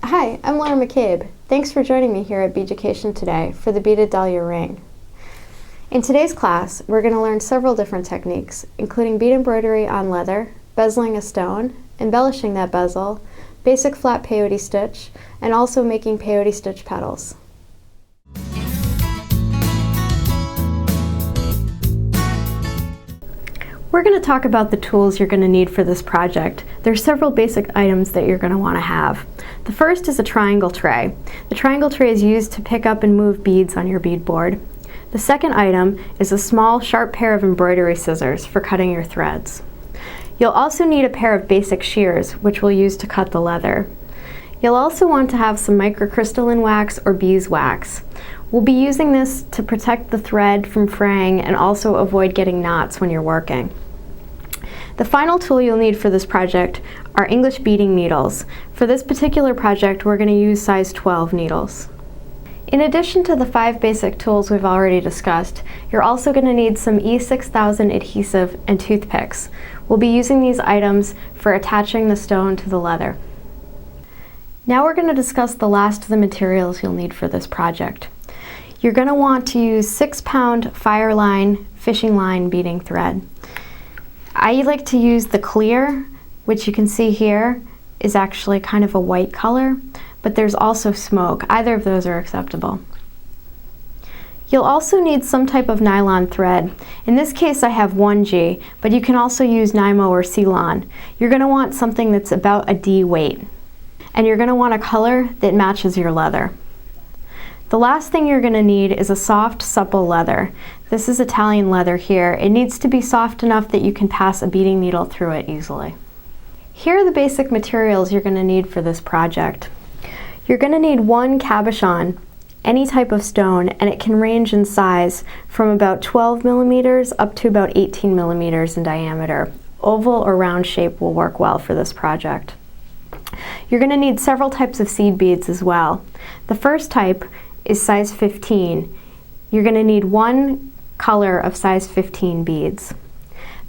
Hi, I'm Laura McCabe. Thanks for joining me here at Beaducation today for the Beaded Dahlia Ring. In today's class, we're going to learn several different techniques, including bead embroidery on leather, bezeling a stone, embellishing that bezel, basic flat peyote stitch, and also making peyote stitch petals. We're going to talk about the tools you're going to need for this project. There's several basic items that you're going to want to have. The first is a triangle tray. The triangle tray is used to pick up and move beads on your bead board. The second item is a small, sharp pair of embroidery scissors for cutting your threads. You'll also need a pair of basic shears, which we'll use to cut the leather. You'll also want to have some microcrystalline wax or beeswax. We'll be using this to protect the thread from fraying and also avoid getting knots when you're working. The final tool you'll need for this project are English beading needles. For this particular project, we're going to use size 12 needles. In addition to the 5 basic tools we've already discussed, you're also going to need some E6000 adhesive and toothpicks. We'll be using these items for attaching the stone to the leather. Now we're going to discuss the last of the materials you'll need for this project. You're going to want to use 6-pound Fireline fishing line beading thread. I like to use the clear, which you can see here is actually kind of a white color, but there's also smoke. Either of those are acceptable. You'll also need some type of nylon thread. In this case I have 1G, but you can also use Nymo or Ceylon. You're going to want something that's about a D weight. And you're going to want a color that matches your leather. The last thing you're going to need is a soft, supple leather. This is Italian leather here. It needs to be soft enough that you can pass a beading needle through it easily. Here are the basic materials you're going to need for this project. You're going to need 1 cabochon, any type of stone, and it can range in size from about 12 millimeters up to about 18 millimeters in diameter. Oval or round shape will work well for this project. You're going to need several types of seed beads as well. The first type is size 15. You're going to need 1 color of size 15 beads.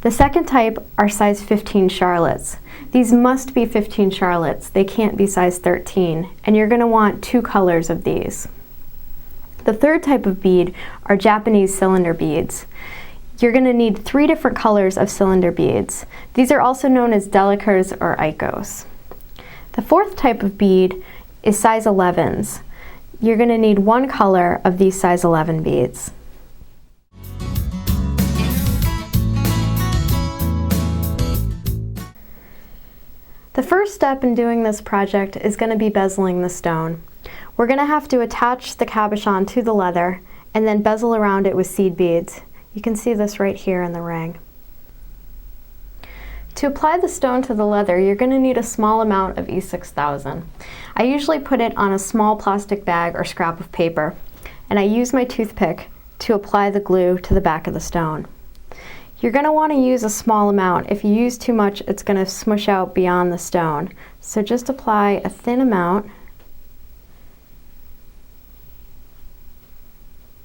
The second type are size 15 charlottes. These must be 15 charlottes. They can't be size 13, and you're going to want 2 colors of these. The third type of bead are Japanese cylinder beads. You're going to need 3 different colors of cylinder beads. These are also known as delicers or icos. The fourth type of bead is size 11s. You're going to need 1 color of these size 11 beads. The first step in doing this project is going to be bezeling the stone. We're going to have to attach the cabochon to the leather and then bezel around it with seed beads. You can see this right here in the ring. To apply the stone to the leather, you're going to need a small amount of E6000. I usually put it on a small plastic bag or scrap of paper, and I use my toothpick to apply the glue to the back of the stone. You're going to want to use a small amount. If you use too much, it's going to smush out beyond the stone. So just apply a thin amount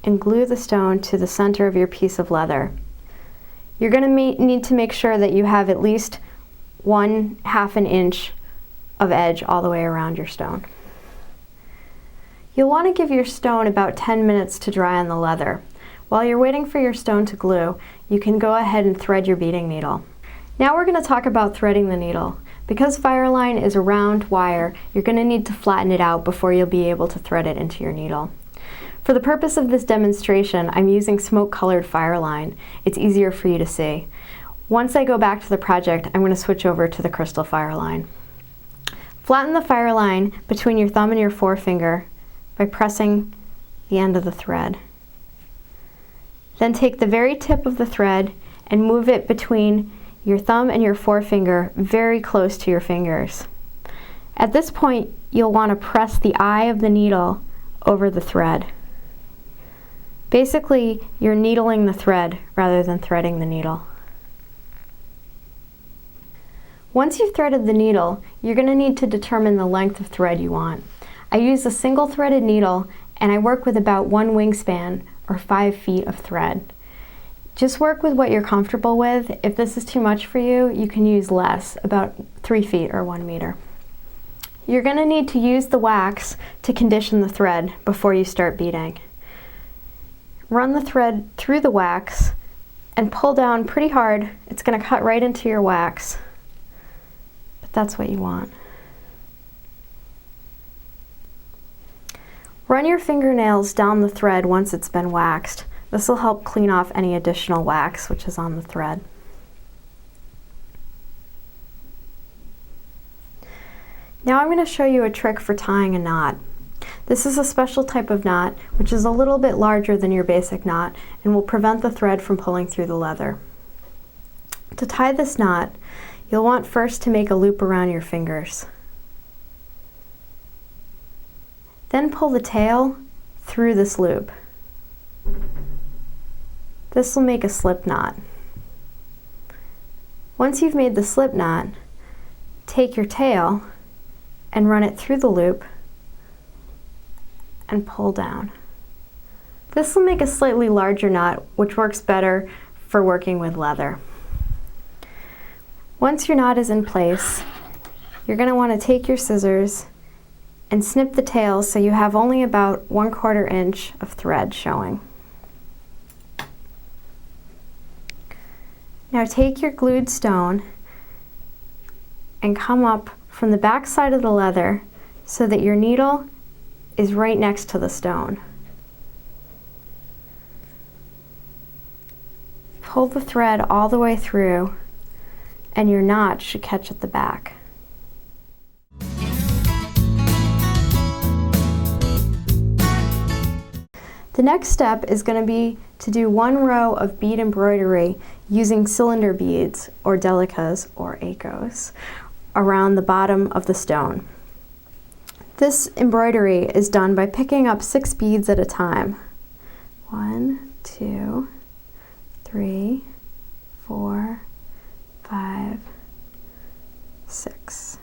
and glue the stone to the center of your piece of leather. You're going to need to make sure that you have at least 1/2 an inch of edge all the way around your stone. You'll want to give your stone about 10 minutes to dry on the leather. While you're waiting for your stone to glue, you can go ahead and thread your beading needle. Now we're going to talk about threading the needle. Because Fireline is a round wire, you're going to need to flatten it out before you'll be able to thread it into your needle. For the purpose of this demonstration, I'm using smoke-colored Fireline. It's easier for you to see. Once I go back to the project, I'm going to switch over to the crystal Fireline. Flatten the Fireline between your thumb and your forefinger by pressing the end of the thread. Then take the very tip of the thread and move it between your thumb and your forefinger very close to your fingers. At this point, you'll want to press the eye of the needle over the thread. Basically, you're needling the thread rather than threading the needle. Once you've threaded the needle, you're going to need to determine the length of thread you want. I use a single threaded needle and I work with about 1 wingspan or 5 feet of thread. Just work with what you're comfortable with. If this is too much for you, you can use less, about 3 feet or 1 meter. you're going to need to use the wax to condition the thread before you start beading. Run the thread through the wax and pull down pretty hard. It's going to cut right into your wax, but that's what you want. Run your fingernails down the thread once it's been waxed. This will help clean off any additional wax which is on the thread. Now I'm going to show you a trick for tying a knot. This is a special type of knot which is a little bit larger than your basic knot and will prevent the thread from pulling through the leather. To tie this knot, you'll want first to make a loop around your fingers. Then pull the tail through this loop. This will make a slip knot. Once you've made the slip knot, take your tail and run it through the loop and pull down. This will make a slightly larger knot, which works better for working with leather. Once your knot is in place, you're going to want to take your scissors and snip the tail so you have only about 1/4 inch of thread showing. Now take your glued stone and come up from the back side of the leather so that your needle is right next to the stone. Pull the thread all the way through and your knot should catch at the back. The next step is going to be to do 1 row of bead embroidery using cylinder beads or delicas or acos around the bottom of the stone. This embroidery is done by picking up 6 beads at a time. 1, 2, 3, 4, 5, 6.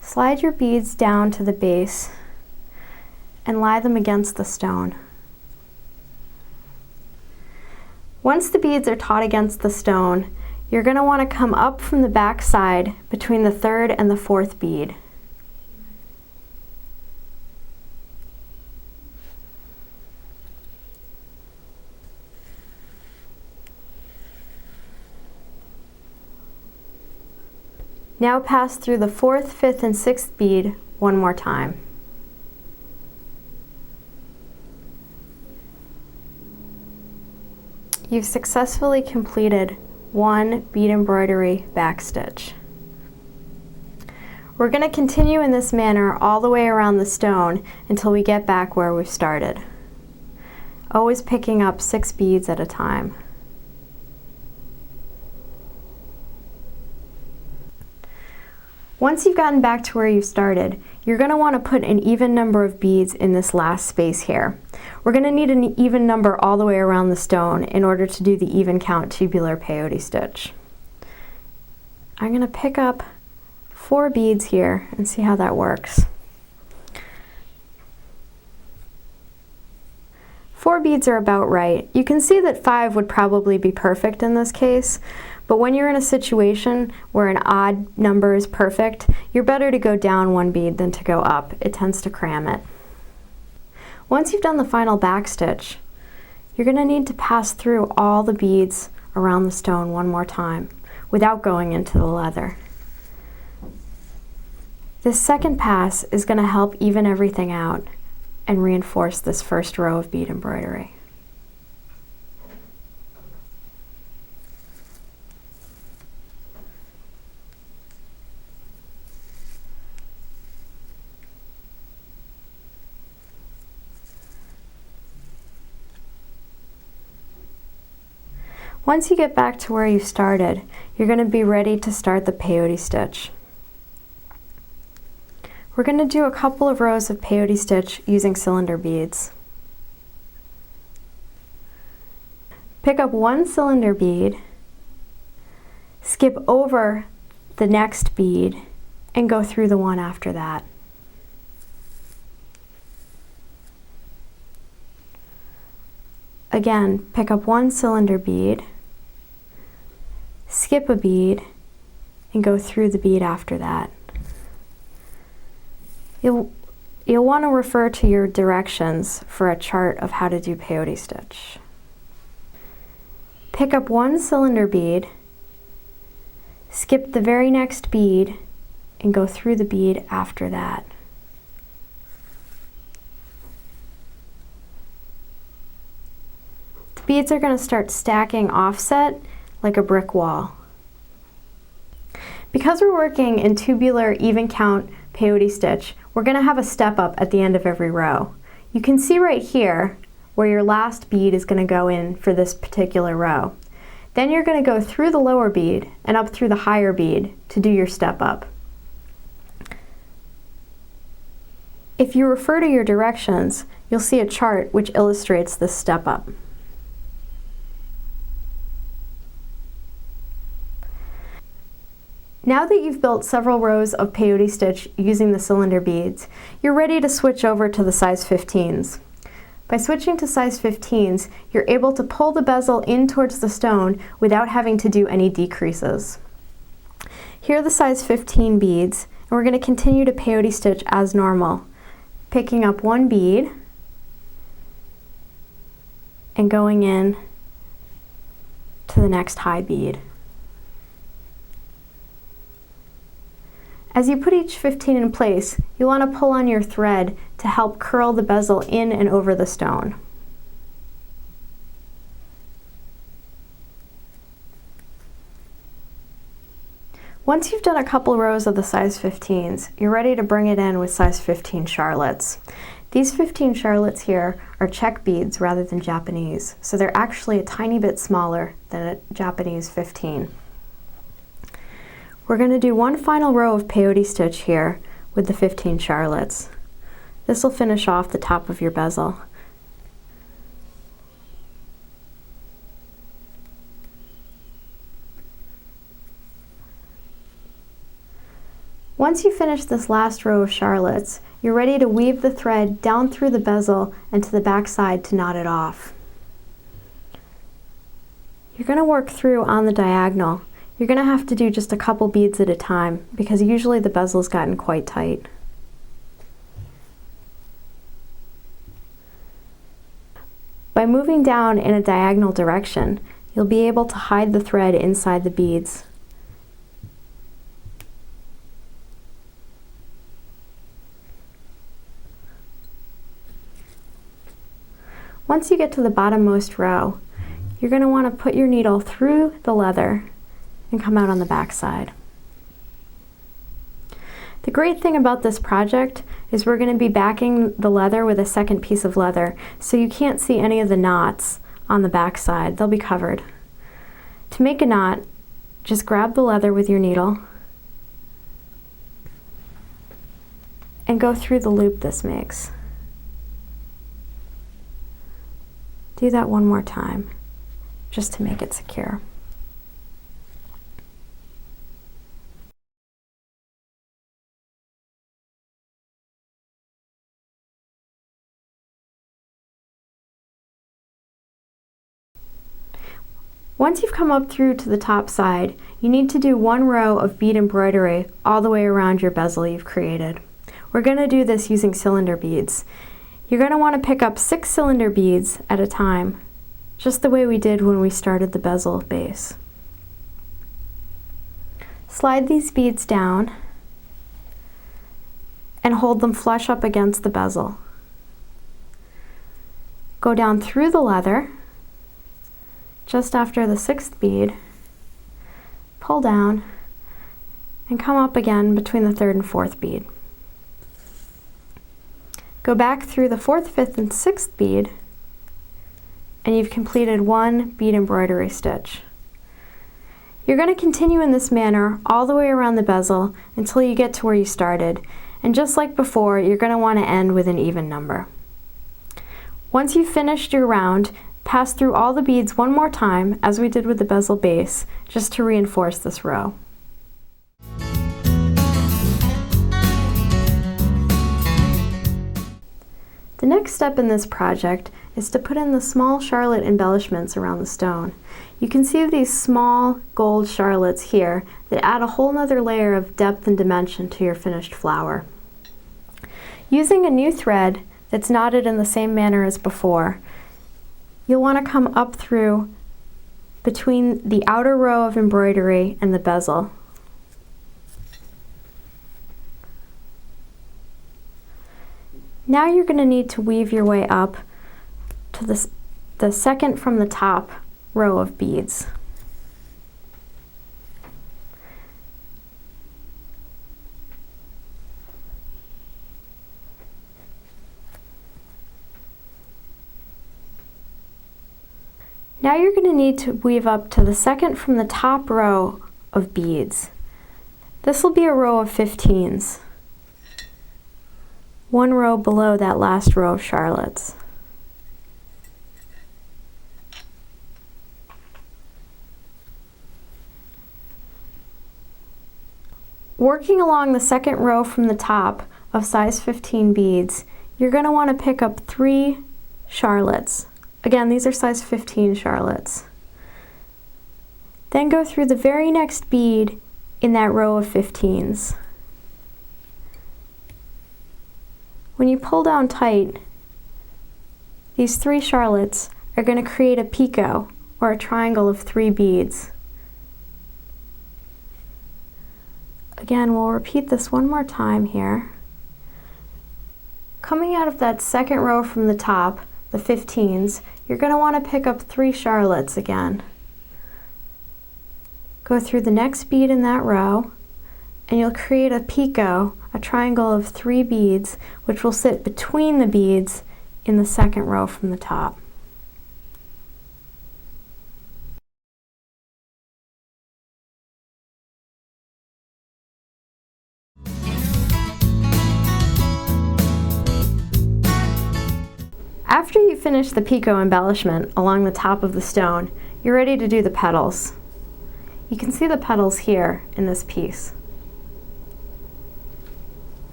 Slide your beads down to the base and lie them against the stone. Once the beads are taut against the stone, you're going to want to come up from the back side between the 3rd and the 4th bead. Now pass through the 4th, 5th, and 6th bead one more time. You've successfully completed 1 bead embroidery backstitch. We're going to continue in this manner all the way around the stone until we get back where we started. Always picking up 6 beads at a time. Once you've gotten back to where you started, you're going to want to put an even number of beads in this last space here. We're going to need an even number all the way around the stone in order to do the even count tubular peyote stitch. I'm going to pick up 4 beads here and see how that works. 4 beads are about right. You can see that 5 would probably be perfect in this case, but when you're in a situation where an odd number is perfect, you're better to go down 1 bead than to go up. It tends to cram it. Once you've done the final backstitch, you're going to need to pass through all the beads around the stone one more time without going into the leather. This second pass is going to help even everything out and reinforce this first row of bead embroidery. Once you get back to where you started, you're going to be ready to start the peyote stitch. We're going to do a couple of rows of peyote stitch using cylinder beads. Pick up 1 cylinder bead, skip over the next bead, and go through the one after that. Again, pick up 1 cylinder bead, skip a bead, and go through the bead after that. You'll want to refer to your directions for a chart of how to do peyote stitch. Pick up one cylinder bead, skip the very next bead, and go through the bead after that. The beads are going to start stacking offset like a brick wall. Because we're working in tubular even count peyote stitch, we're going to have a step up at the end of every row. You can see right here where your last bead is going to go in for this particular row. Then you're going to go through the lower bead and up through the higher bead to do your step up. If you refer to your directions, you'll see a chart which illustrates this step up. Now that you've built several rows of peyote stitch using the cylinder beads, you're ready to switch over to the size 15s. By switching to size 15s, you're able to pull the bezel in towards the stone without having to do any decreases. Here are the size 15 beads, and we're going to continue to peyote stitch as normal, picking up one bead and going in to the next high bead. As you put each 15 in place, you'll want to pull on your thread to help curl the bezel in and over the stone. Once you've done a couple rows of the size 15s, you're ready to bring it in with size 15 Charlottes. These 15 Charlottes here are Czech beads rather than Japanese, so they're actually a tiny bit smaller than a Japanese 15. We're going to do one final row of peyote stitch here with the 15 Charlottes. This will finish off the top of your bezel. Once you finish this last row of Charlottes, you're ready to weave the thread down through the bezel and to the back side to knot it off. You're going to work through on the diagonal. You're going to have to do just a couple beads at a time because usually the bezel's gotten quite tight. By moving down in a diagonal direction, you'll be able to hide the thread inside the beads. Once you get to the bottommost row, you're going to want to put your needle through the leather and come out on the back side. The great thing about this project is we're going to be backing the leather with a second piece of leather, so you can't see any of the knots on the back side. They'll be covered. To make a knot, just grab the leather with your needle and go through the loop this makes. Do that one more time, just to make it secure. Once you've come up through to the top side, you need to do one row of bead embroidery all the way around your bezel you've created. We're going to do this using cylinder beads. You're going to want to pick up 6 cylinder beads at a time, just the way we did when we started the bezel base. Slide these beads down and hold them flush up against the bezel. Go down through the leather just after the 6th bead, pull down, and come up again between the 3rd and 4th bead. Go back through the 4th, 5th, and 6th bead, and you've completed one bead embroidery stitch. You're going to continue in this manner all the way around the bezel until you get to where you started, and just like before, you're going to want to end with an even number. Once you've finished your round, pass through all the beads one more time, as we did with the bezel base, just to reinforce this row. The next step in this project is to put in the small charlotte embellishments around the stone. You can see these small gold charlottes here that add a whole nother layer of depth and dimension to your finished flower. Using a new thread that's knotted in the same manner as before, you'll want to come up through between the outer row of embroidery and the bezel. Now you're going to need to weave your way up to the second from the top row of beads. Now you're going to need to weave up to the second from the top row of beads. This will be a row of 15s. One row below that last row of charlottes. Working along the second row from the top of size 15 beads, you're going to want to pick up 3 charlottes. Again, these are size 15 charlottes. Then go through the very next bead in that row of 15s. When you pull down tight, these 3 charlottes are going to create a picot, or a triangle of 3 beads. Again, we'll repeat this one more time here. Coming out of that second row from the top, the 15s, you're going to want to pick up 3 charlottes again. Go through the next bead in that row, and you'll create a picot, a triangle of 3 beads, which will sit between the beads in the second row from the top. After you finish the picot embellishment along the top of the stone, you're ready to do the petals. You can see the petals here in this piece.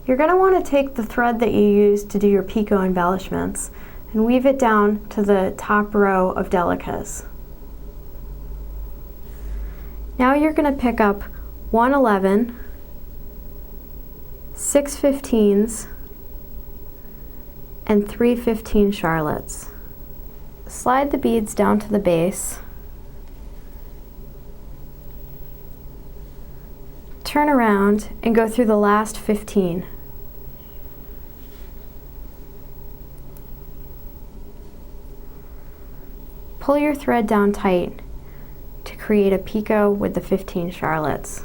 You're going to want to take the thread that you used to do your picot embellishments and weave it down to the top row of delicas. Now you're going to pick up 1 11, 6 15s, and 3 15 charlottes. Slide the beads down to the base. Turn around and go through the last 15. Pull your thread down tight to create a picot with the 15 charlottes.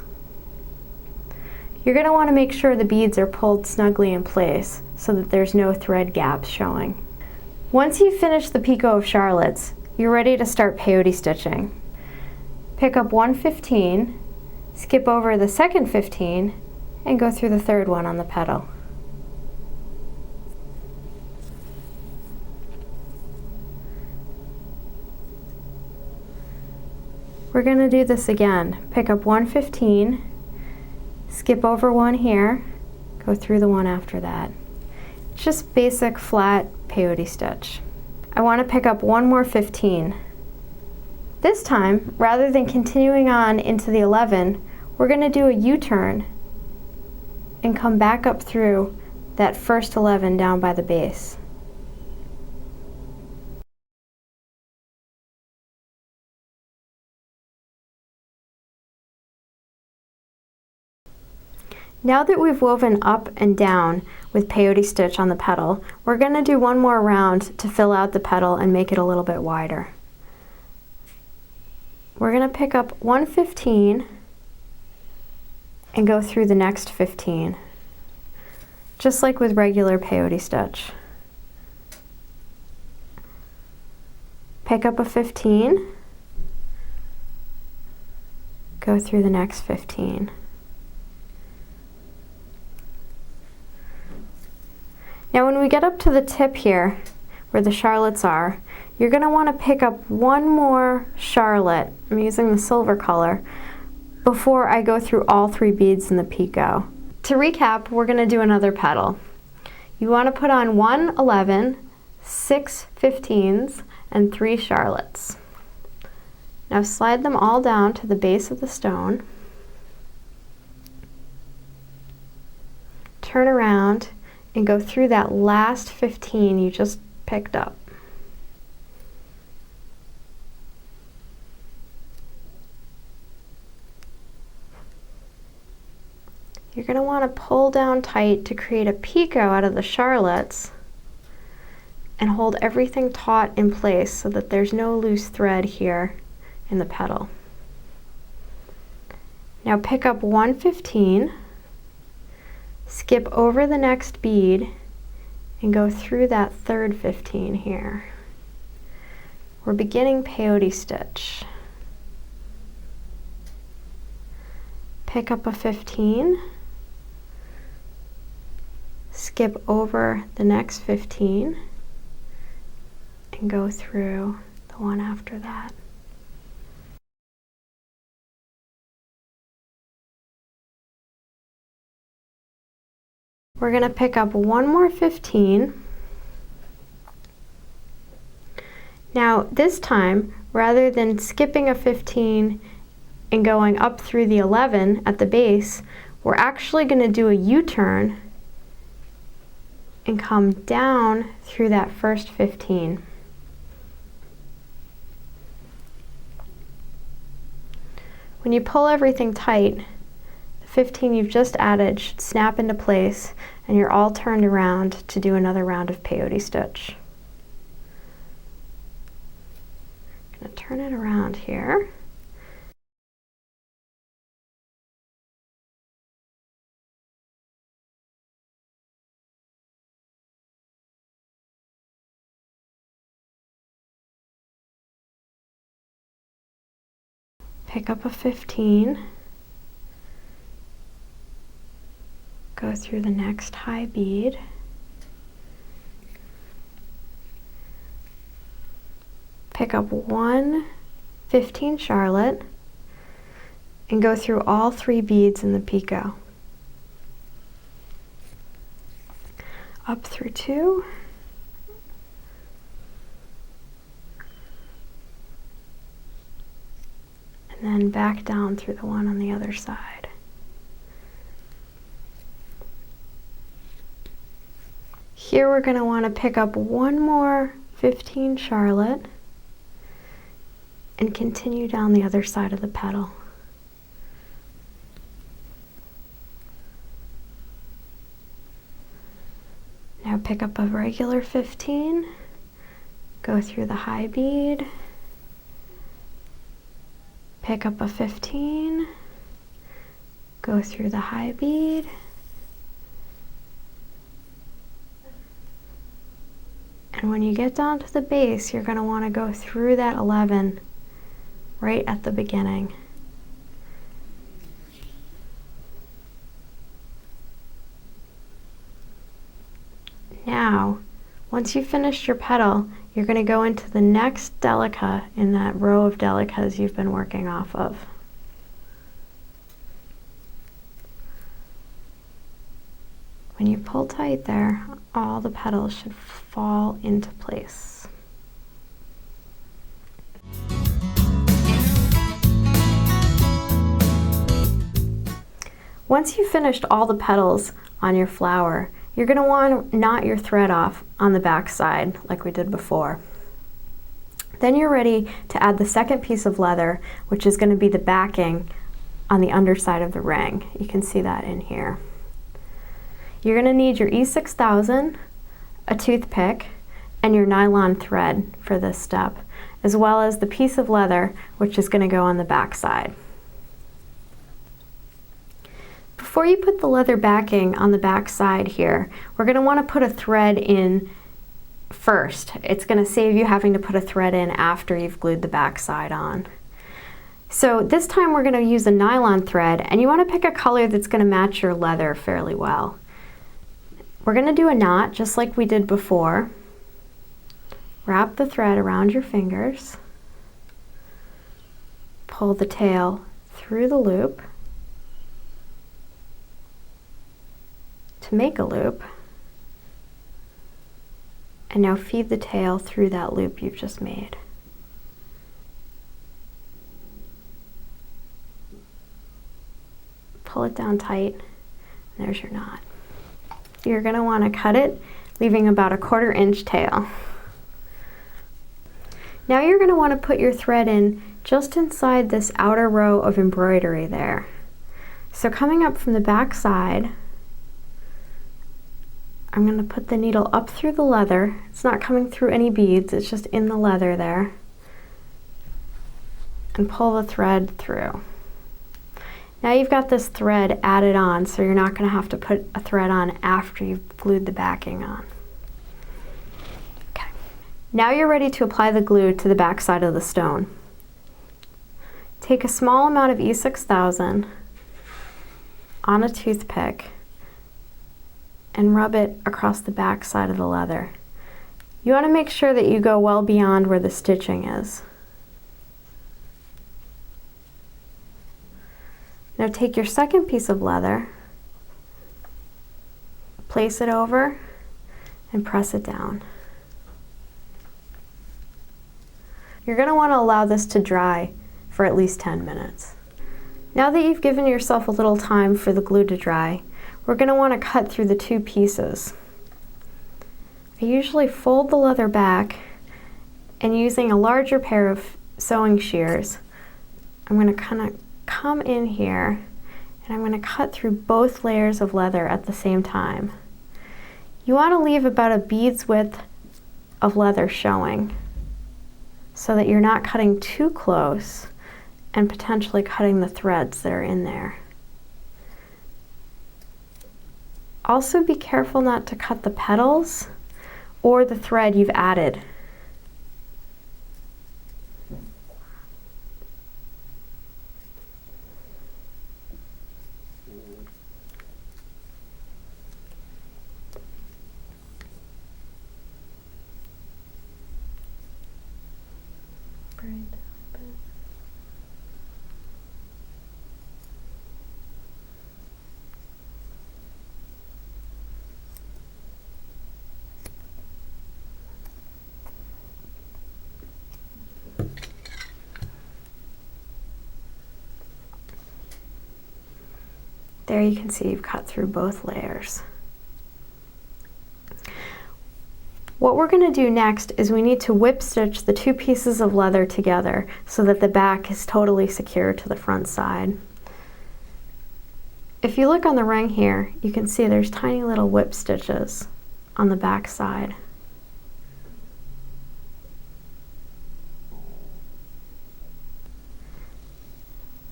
You're going to want to make sure the beads are pulled snugly in place so that there's no thread gaps showing. Once you've finished the picot of charlottes, you're ready to start peyote stitching. Pick up 1 15, skip over the second 15, and go through the third one on the petal. We're going to do this again. Pick up 1 15, skip over one here, go through the one after that. It's just basic flat peyote stitch. I want to pick up one more 15. This time, rather than continuing on into the 11, we're going to do a U-turn and come back up through that first 11 down by the base. Now that we've woven up and down with peyote stitch on the petal, we're going to do one more round to fill out the petal and make it a little bit wider. We're going to pick up 1 15 and go through the next 15, just like with regular peyote stitch. Pick up a 15, go through the next 15. Now when we get up to the tip here, where the charlottes are, you're going to want to pick up one more charlotte, I'm using the silver color, before I go through all 3 beads in the picot. To recap, we're going to do another petal. You want to put on 1 11, 6 15s, and 3 charlottes. Now slide them all down to the base of the stone. turn around and go through that last 15 you just picked up. You're going to want to pull down tight to create a picot out of the charlottes and hold everything taut in place so that there's no loose thread here in the petal. Now pick up 115, skip over the next bead, and go through that third 15 here. We're beginning peyote stitch. Pick up a 15, skip over the next 15, and go through the one after that. We're going to pick up one more 15. Now this time, rather than skipping a 15 and going up through the 11 at the base, we're actually going to do a U-turn and come down through that first 15. When you pull everything tight, 15 you've just added should snap into place and you're all turned around to do another round of peyote stitch. I'm going to turn it around here. Pick up a 15. Go through the next high bead, pick up one 15 charlotte, and go through all 3 beads in the picot. Up through 2, and then back down through the one on the other side. Here we're going to want to pick up one more 15 charlotte and continue down the other side of the petal. Now pick up a regular 15, go through the high bead, pick up a 15, go through the high bead, and when you get down to the base, you're going to want to go through that 11 right at the beginning. Now, once you've finished your petal, you're going to go into the next delica in that row of delicas you've been working off of. When you pull tight there, all the petals should fall into place. Once you've finished all the petals on your flower, you're going to want to knot your thread off on the back side like we did before. Then you're ready to add the second piece of leather, which is going to be the backing on the underside of the ring. You can see that in here. You're going to need your E6000, a toothpick, and your nylon thread for this step, as well as the piece of leather which is going to go on the back side. Before you put the leather backing on the back side here, we're going to want to put a thread in first. It's going to save you having to put a thread in after you've glued the back side on. So this time we're going to use a nylon thread, and you want to pick a color that's going to match your leather fairly well. We're going to do a knot just like we did before. Wrap the thread around your fingers. Pull the tail through the loop to make a loop. And now feed the tail through that loop you've just made. Pull it down tight, and there's your knot. you're going to want to cut it, leaving about a 1/4 inch tail. Now you're going to want to put your thread in just inside this outer row of embroidery there. So coming up from the back side, I'm going to put the needle up through the leather. It's not coming through any beads, it's just in the leather there. And pull the thread through. Now you've got this thread added on, so you're not going to have to put a thread on after you've glued the backing on. Okay. Now you're ready to apply the glue to the back side of the stone. Take a small amount of E6000 on a toothpick and rub it across the back side of the leather. You want to make sure that you go well beyond where the stitching is. Now take your second piece of leather, place it over, and press it down. You're going to want to allow this to dry for at least 10 minutes. Now that you've given yourself a little time for the glue to dry, we're going to want to cut through the two pieces. I usually fold the leather back, and using a larger pair of sewing shears, I'm going to kind of come in here and I'm going to cut through both layers of leather at the same time. You want to leave about a bead's width of leather showing so that you're not cutting too close and potentially cutting the threads that are in there. Also be careful not to cut the petals or the thread you've added. There you can see you've cut through both layers. What we're going to do next is we need to whip stitch the two pieces of leather together so that the back is totally secure to the front side. If you look on the ring here, you can see there's tiny little whip stitches on the back side.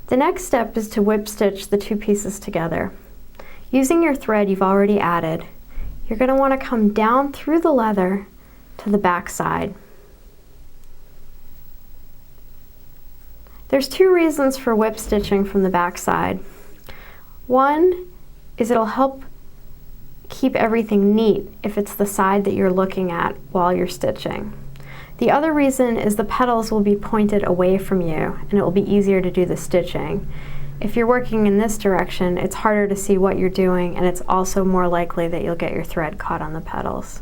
The next step is to whip stitch the two pieces together. Using your thread you've already added, you're going to want to come down through the leather to the back side. There's two reasons for whip stitching from the back side. One is it'll help keep everything neat if it's the side that you're looking at while you're stitching. The other reason is the petals will be pointed away from you and it will be easier to do the stitching. If you're working in this direction, it's harder to see what you're doing, and it's also more likely that you'll get your thread caught on the petals.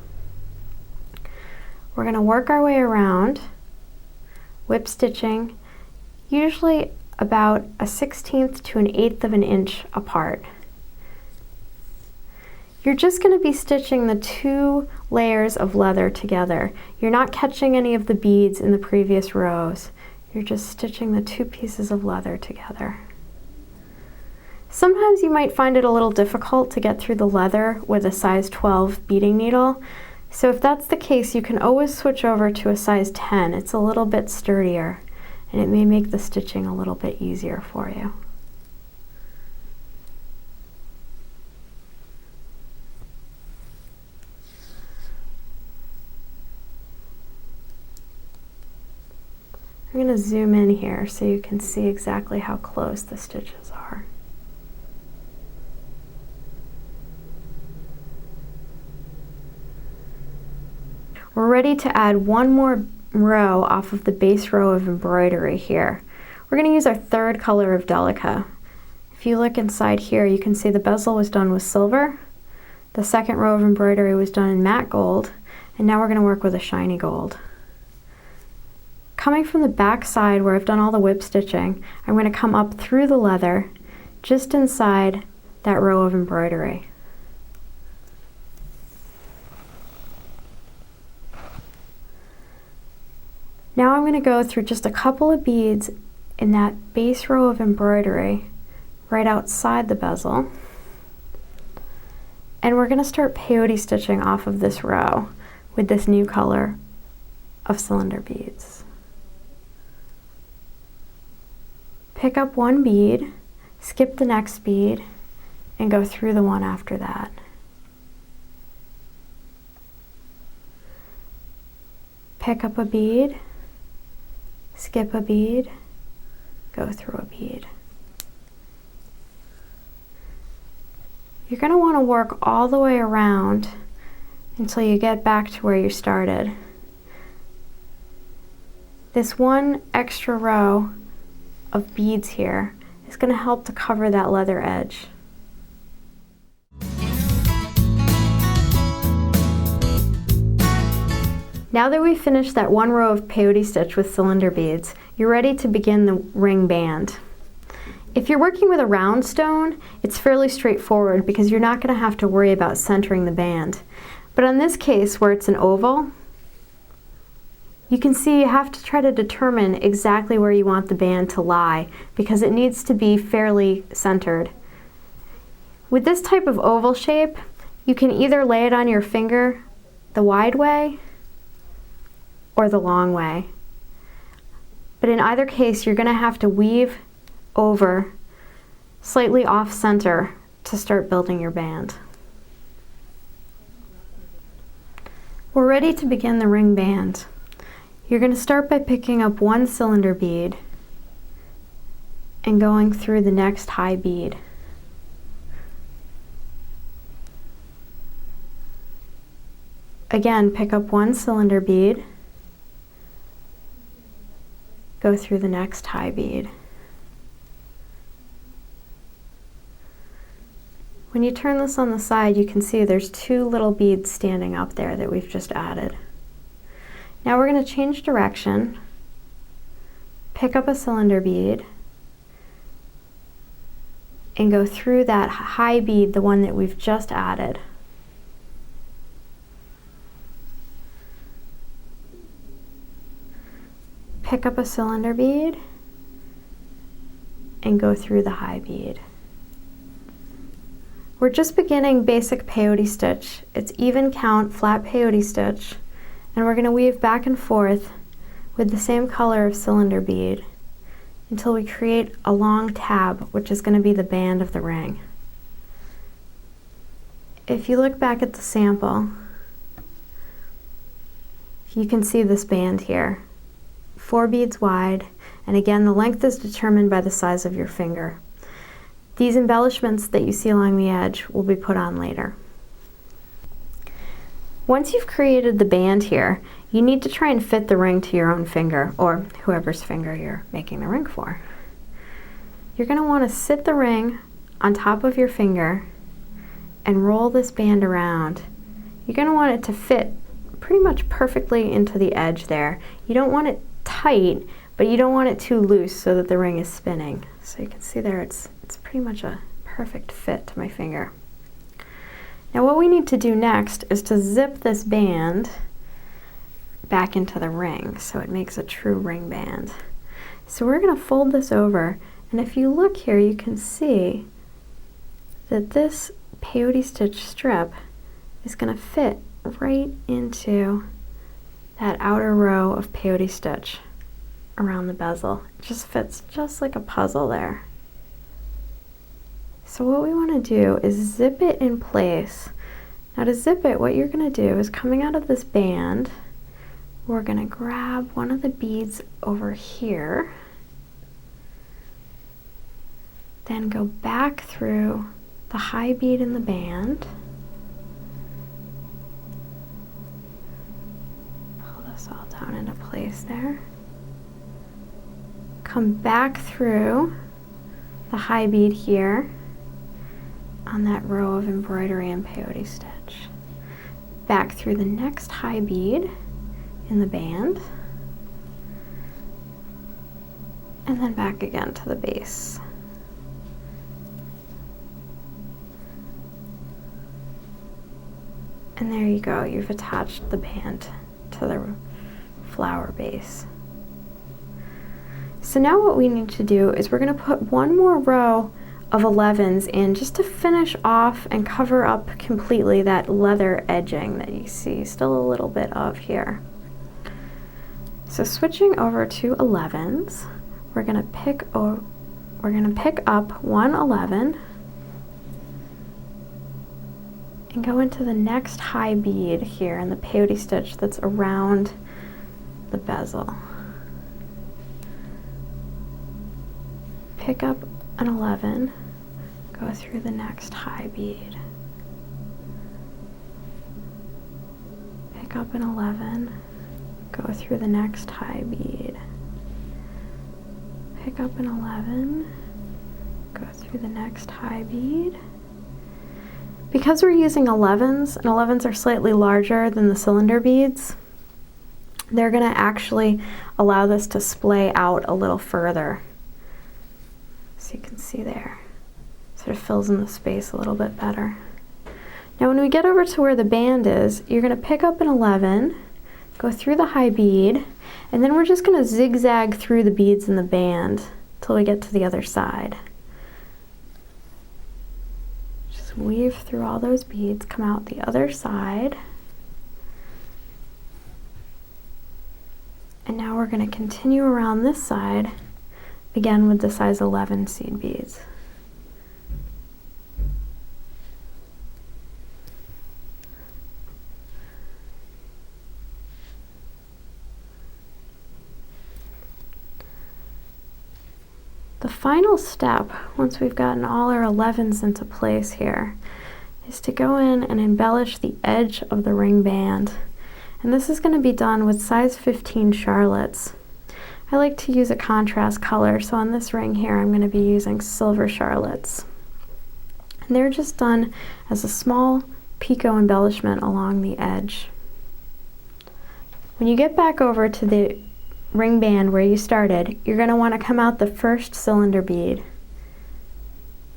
We're going to work our way around, whip stitching, usually about a 1/16 to an 1/8 of an inch apart. You're just going to be stitching the two layers of leather together. You're not catching any of the beads in the previous rows. You're just stitching the two pieces of leather together. Sometimes you might find it a little difficult to get through the leather with a size 12 beading needle. So if that's the case, you can always switch over to a size 10. It's a little bit sturdier and it may make the stitching a little bit easier for you. I'm going to zoom in here so you can see exactly how close the stitches are. We're ready to add one more row off of the base row of embroidery here. We're going to use our third color of Delica. If you look inside here, you can see the bezel was done with silver, the second row of embroidery was done in matte gold, and now we're going to work with a shiny gold. Coming from the back side where I've done all the whip stitching, I'm going to come up through the leather just inside that row of embroidery. Now I'm going to go through just a couple of beads in that base row of embroidery right outside the bezel. And we're going to start peyote stitching off of this row with this new color of cylinder beads. Pick up one bead, skip the next bead, and go through the one after that. Pick up a bead, skip a bead, go through a bead. You're going to want to work all the way around until you get back to where you started. This one extra row of beads here is going to help to cover that leather edge. Now that we've finished that one row of peyote stitch with cylinder beads, you're ready to begin the ring band. If you're working with a round stone, it's fairly straightforward because you're not going to have to worry about centering the band. But in this case, where it's an oval, you can see you have to try to determine exactly where you want the band to lie because it needs to be fairly centered. With this type of oval shape, you can either lay it on your finger the wide way or the long way. But in either case, you're going to have to weave over slightly off center to start building your band. We're ready to begin the ring band. You're going to start by picking up one cylinder bead and going through the next high bead. Again, pick up one cylinder bead, go through the next high bead. When you turn this on the side, you can see there's two little beads standing up there that we've just added. Now we're going to change direction, pick up a cylinder bead, and go through that high bead, the one that we've just added. Pick up a cylinder bead and go through the high bead. We're just beginning basic peyote stitch. It's even count flat peyote stitch, and we're going to weave back and forth with the same color of cylinder bead until we create a long tab, which is going to be the band of the ring. If you look back at the sample, you can see this band here. 4 beads wide, and again the length is determined by the size of your finger. These embellishments that you see along the edge will be put on later. Once you've created the band here, you need to try and fit the ring to your own finger, or whoever's finger you're making the ring for. You're going to want to sit the ring on top of your finger and roll this band around. You're going to want it to fit pretty much perfectly into the edge there. You don't want it tight, but you don't want it too loose so that the ring is spinning. So you can see there it's pretty much a perfect fit to my finger. Now what we need to do next is to zip this band back into the ring so it makes a true ring band. So we're going to fold this over, and if you look here you can see that this peyote stitch strip is going to fit right into that outer row of peyote stitch around the bezel. It just fits just like a puzzle there. So what we want to do is zip it in place. Now to zip it, what you're going to do is coming out of this band, we're going to grab one of the beads over here, then go back through the high bead in the band, pull this all down into place there, come back through the high bead here on that row of embroidery and peyote stitch, back through the next high bead in the band, and then back again to the base. And there you go, you've attached the band to the flower base. So now what we need to do is we're going to put one more row of 11s in just to finish off and cover up completely that leather edging that you see still a little bit of here. So switching over to 11s, we're going to pick up one 11 and go into the next high bead here in the peyote stitch that's around the bezel. Pick up an 11, go through the next high bead. Pick up an 11, go through the next high bead. Pick up an 11, go through the next high bead. Because we're using 11s, and 11s are slightly larger than the cylinder beads, they're going to actually allow this to splay out a little further. So you can see there, sort of fills in the space a little bit better. Now when we get over to where the band is, you're going to pick up an 11, go through the high bead, and then we're just going to zigzag through the beads in the band till we get to the other side. Just weave through all those beads, come out the other side. And now we're going to continue around this side, again with the size 11 seed beads. The final step, once we've gotten all our 11s into place here, is to go in and embellish the edge of the ring band. And this is going to be done with size 15 Charlottes. I like to use a contrast color, so on this ring here I'm going to be using silver Charlottes. And they're just done as a small picot embellishment along the edge. When you get back over to the ring band where you started, you're going to want to come out the first cylinder bead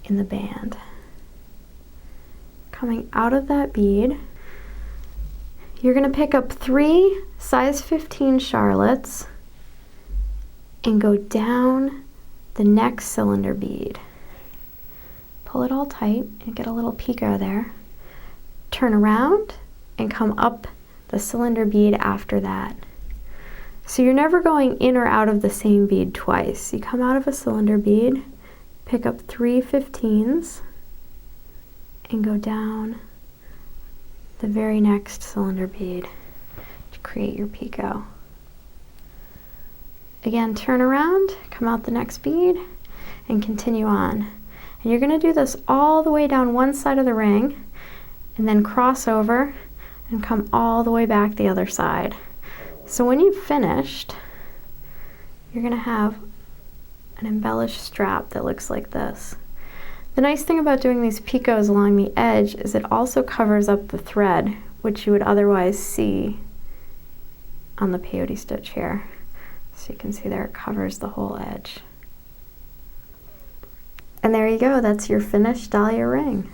in the band. Coming out of that bead, you're going to pick up 3 size 15 Charlottes and go down the next cylinder bead. Pull it all tight and get a little picot there. Turn around and come up the cylinder bead after that. So you're never going in or out of the same bead twice. You come out of a cylinder bead, pick up 3 15s, and go down the very next cylinder bead to create your picot. Again, turn around, come out the next bead, and continue on. And you're going to do this all the way down one side of the ring, and then cross over and come all the way back the other side. So when you've finished, you're going to have an embellished strap that looks like this. The nice thing about doing these picots along the edge is it also covers up the thread, which you would otherwise see on the peyote stitch here. So you can see there it covers the whole edge. And there you go, that's your finished Dahlia ring.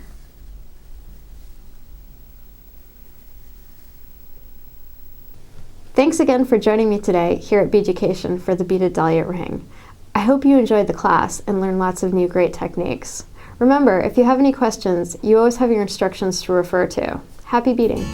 Thanks again for joining me today here at Beaducation for the Beaded Dahlia Ring. I hope you enjoyed the class and learned lots of new great techniques. Remember, if you have any questions, you always have your instructions to refer to. Happy beading!